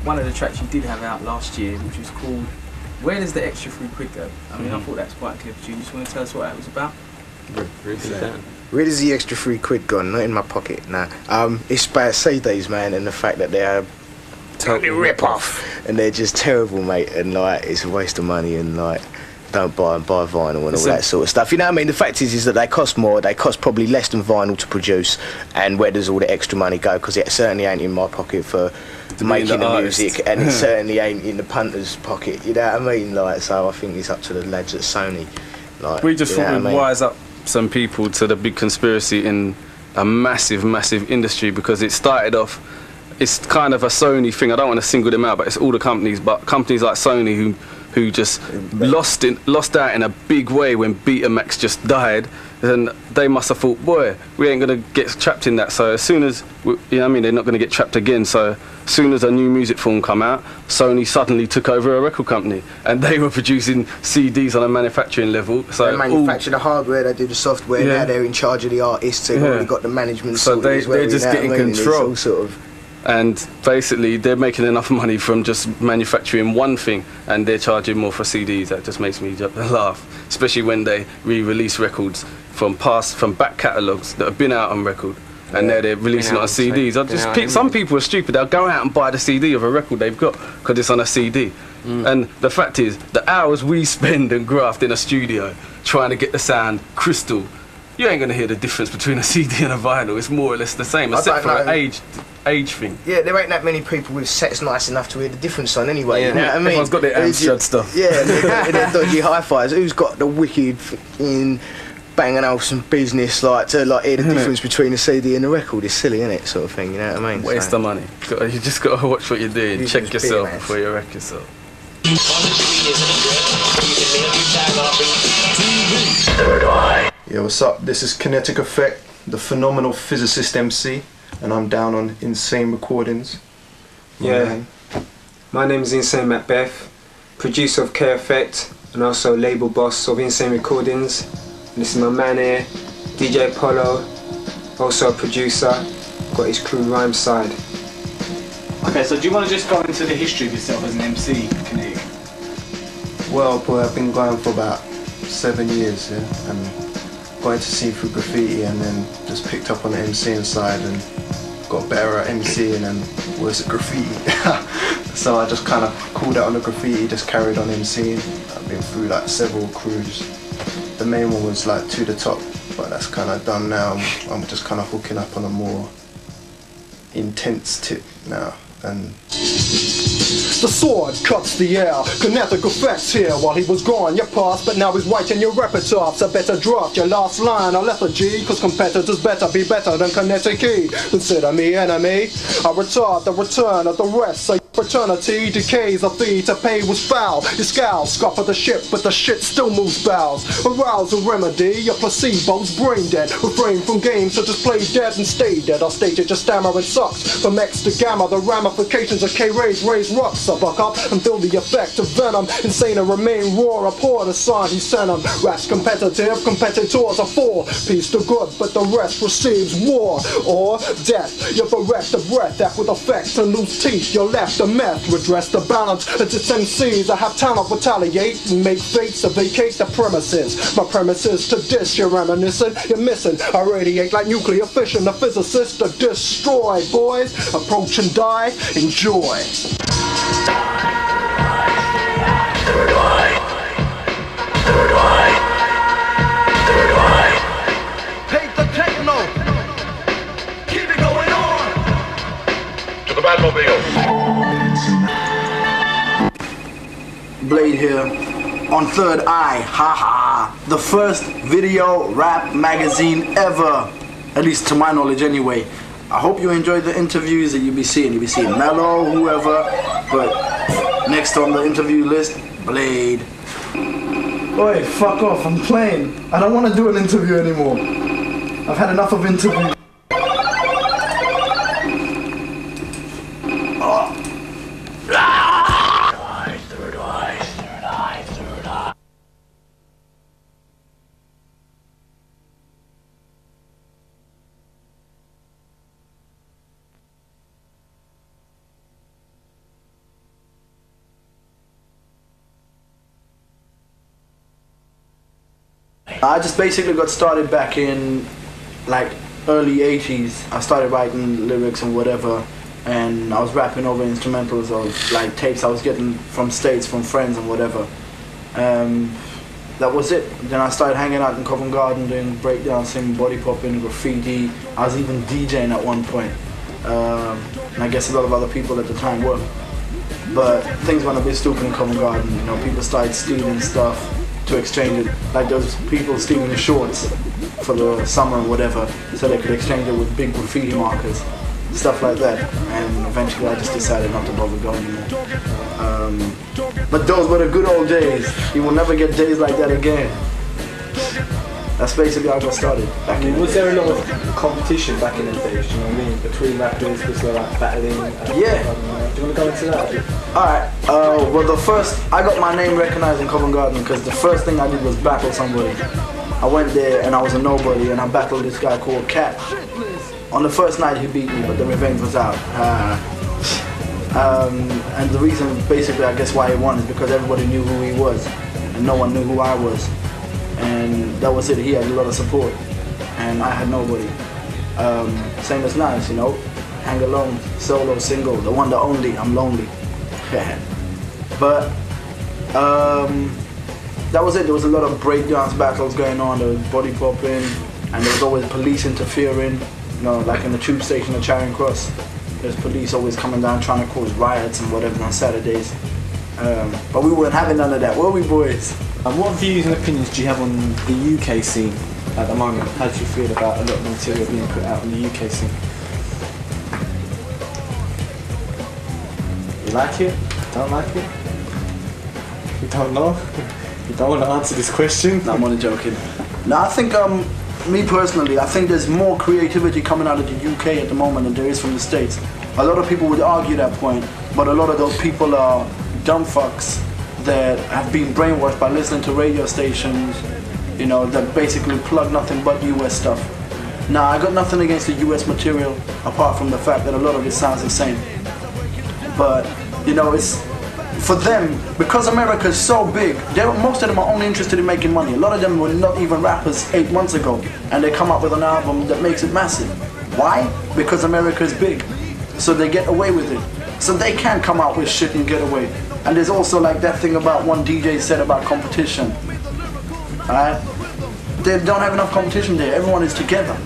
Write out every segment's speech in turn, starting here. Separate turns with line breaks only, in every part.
one of the tracks you did have out last year, which was called "Where Does the Extra £3 Go?" I mean, I thought that was quite a clever tune. You just want to tell us what that was about?
Where does the extra £3 gone? Not in my pocket, nah. It's by CDs, man, and the fact that they are totally rip-off, and they're just terrible, mate, and like it's a waste of money, and like don't buy vinyl and all that sort of stuff. You know what I mean? The fact is that they cost more. They cost probably less than vinyl to produce, and where does all the extra money go? Because it certainly ain't in my pocket for making the music, and it certainly ain't in the punter's pocket. You know what I mean? Like, so I think it's up to the lads at Sony. Like,
we just thought we'd wise up some people to the big conspiracy in a massive industry, because it started off, it's kind of a Sony thing. I don't want to single them out, but it's all the companies, but companies like Sony who just lost out in a big way when Betamax just died, and they must have thought, boy, we ain't gonna get trapped in that. So as soon as you know what I mean, they're not gonna get trapped again. So as soon as a new music form come out, Sony suddenly took over a record company, and they were producing CDs on a manufacturing level. So
they manufacture the hardware, they do the software. Now they're in charge of the artists. They've already got the management.
So they're just getting control.
Sort of.
And basically, they're making enough money from just manufacturing one thing, and they're charging more for CDs. That just makes me laugh, especially when they re-release records from back catalogues that have been out on record, and now they're releasing it on CDs. Some people are stupid. They'll go out and buy the CD of a record they've got because it's on a CD. And the fact is, the hours we spend and graft in a studio trying to get the sound crystal, you ain't gonna hear the difference between a CD and a vinyl. It's more or less the same, except for an age thing.
Yeah, there ain't that many people with sets nice enough to hear the difference on anyway.
Yeah.
You know what I mean?
Everyone's got their Amstrad stuff.
Yeah, they're dodgy hi-fis. Who's got the wicked in banging out some business like to hear the difference between a CD and a record? It's silly, isn't it? Sort of thing. You know what I mean?
Waste of money. You just got to watch what you're doing. Check yourself before you wreck yourself.
Yeah, what's up? This is KINETIC Effect, the phenomenal physicist MC, and I'm down on Insane Recordings.
My name is Insane Macbeth, producer of K Effect, and also label boss of Insane Recordings. And this is my man here, DJ Polo, also a producer, got his crew Rhyme Side.
Okay, so do you want to just go into the history of yourself as an MC, KINETIC?
Well, boy, I've been going for about 7 years, yeah, and got into scene through graffiti, and then just picked up on the MCing side and got better at MCing and was at graffiti. So I just kind of called out on the graffiti, just carried on MCing. I've been through like several crews. The main one was like To The Top, but that's kind of done now. I'm just kind of hooking up on a more intense tip now. And
the sword cuts the air, kinetic effects here. While he was gone, you passed, but now he's writing your repertoire. So better drop your last line on lethargy, cause competitors better be better than kinetic key. Consider me enemy. I retard the return of the rest. So fraternity decays of thee to pay was foul. You scowl, scupper the ship, but the shit still moves bows. Arouse a remedy, your placebo's brain dead. Refrain from games, so just play dead and stay dead. Our stage it just stammer and sucks. From X to gamma, the ramifications of K-rays raise rocks. So buck up and feel the effect of venom. Insane and remain raw, abhor the sign he sent him. Raps competitive, competitors are for peace to good, but the rest receives war or death. You're bereft of breath, that with effect to lose teeth. You're left a meth, redress the balance. It's its MCs that have talent, retaliate and make fates to vacate the premises. My premises to diss, you're reminiscing, you're missing. I radiate like nuclear fission, the physicist to destroy. Boys, approach and die, enjoy. Take the techno. Keep it going on.
To the Batmobile.
Blade here on Third Eye, haha. The first video rap magazine ever, at least to my knowledge anyway. I hope you enjoyed the interviews that you'll be seeing. You'll be seeing Mello, whoever, but next on the interview list, Blade. Oi, fuck off, I'm playing. I don't want to do an interview anymore. I've had enough of interviews. I just basically got started back in like early 80s. I started writing lyrics and whatever, and I was rapping over instrumentals or like tapes I was getting from States, from friends and whatever. That was it. Then I started hanging out in Covent Garden doing breakdancing, body popping, graffiti. I was even DJing at one point. And I guess a lot of other people at the time were. But things went a bit stupid in Covent Garden. You know, people started stealing stuff to exchange it. Like those people stealing the shorts for the summer or whatever, so they could exchange it with big graffiti markers, stuff like that. And eventually I just decided not to bother going anymore. But those were the good old days. You will never get days like that again. That's basically how I got started back in.
Was there a lot of competition back in the days, you know what I mean? Between rappers, was there like battling?
Yeah.
Do you want to go into that?
Alright, well I got my name recognized in Covent Garden because the first thing I did was battle somebody. I went there and I was a nobody and I battled this guy called Cat. On the first night he beat me, but the revenge was out. And the reason basically I guess why he won is because everybody knew who he was and no one knew who I was. And that was it. He had a lot of support and I had nobody. Same as Nice, you know, hang alone, solo, single, the one, the only, I'm lonely. But that was it. There was a lot of breakdance battles going on, there was body popping, and there was always police interfering, you know, like in the tube station at Charing Cross. There's police always coming down trying to cause riots and whatever on Saturdays. But we weren't having none of that, were we, boys?
What views and opinions do you have on the UK scene at the moment? How do you feel about a lot of material being put out on the UK scene? You like it? Don't like it? You don't know? You don't want to answer this question?
No, I'm only joking. No, I think, me personally, I think there's more creativity coming out of the UK at the moment than there is from the States. A lot of people would argue that point, but a lot of those people are dumb fucks that have been brainwashed by listening to radio stations, you know, that basically plug nothing but US stuff. Now, I got nothing against the US material, apart from the fact that a lot of it sounds the same. But, you know, it's, for them, because America is so big, most of them are only interested in making money. A lot of them were not even rappers 8 months ago, and they come up with an album that makes it massive. Why? Because America is big, so they get away with it. So they can come out with shit and get away. And there's also like that thing about one DJ said about competition. Alright? They don't have enough competition there. Everyone is together.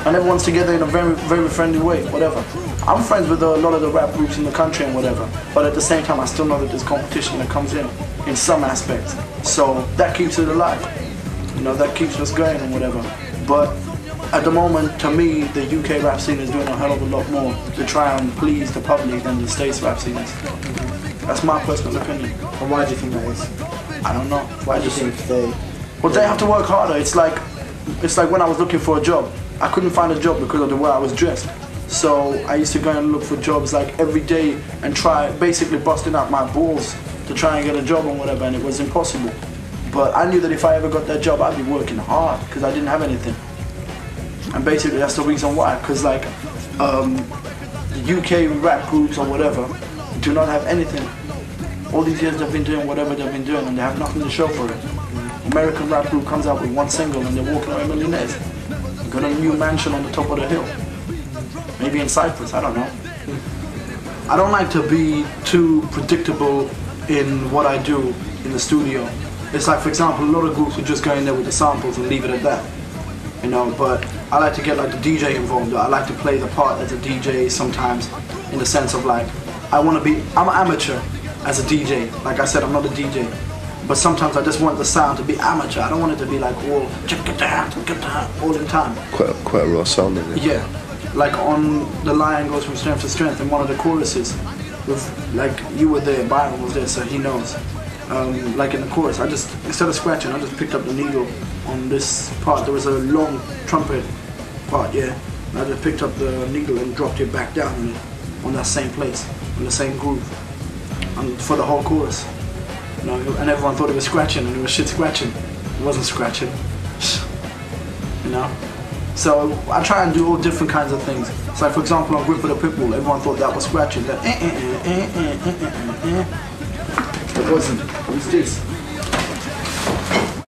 And everyone's together in a very, very friendly way, whatever. I'm friends with a lot of the rap groups in the country and whatever. But at the same time, I still know that there's competition that comes in some aspects. So that keeps it alive. You know, that keeps us going and whatever. But at the moment, to me, the UK rap scene is doing a hell of a lot more to try and please the public than the States rap scene is. That's my personal opinion.
And why do you think that is?
I don't know. Why do you
think
they? Well, they have to work harder. It's like when I was looking for a job. I couldn't find a job because of the way I was dressed. So I used to go and look for jobs like every day and try basically busting out my balls to try and get a job and whatever, and it was impossible. But I knew that if I ever got that job, I'd be working hard because I didn't have anything. And basically that's the reason why, because like the UK rap groups or whatever do not have anything. All these years they've been doing whatever they've been doing and they have nothing to show for it. American rap group comes out with one single and they're walking away millionaires. Got a new mansion on the top of the hill. Maybe in Cyprus, I don't know. I don't like to be too predictable in what I do in the studio. It's like, for example, a lot of groups would just go in there with the samples and leave it at that. You know, but I like to get like the DJ involved. I like to play the part as a DJ sometimes, in the sense of like, I'm an amateur as a DJ. Like I said, I'm not a DJ. But sometimes I just want the sound to be amateur. I don't want it to be like all the time.
Quite a raw sound, isn't it?
Yeah. Like on The Lion Goes From Strength to Strength in one of the choruses. With, like, you were there, Byron was there, so he knows. Like in the chorus, I just, instead of scratching, I just picked up the needle on this part. There was a long trumpet part, yeah. And I just picked up the needle and dropped it back down on that same place, on the same groove, for the whole chorus. You know, and everyone thought it was scratching, and it was shit scratching. It wasn't scratching. You know? So I try and do all different kinds of things. So like for example on Grip of the Pitbull, everyone thought that was scratching. That it wasn't. It was this.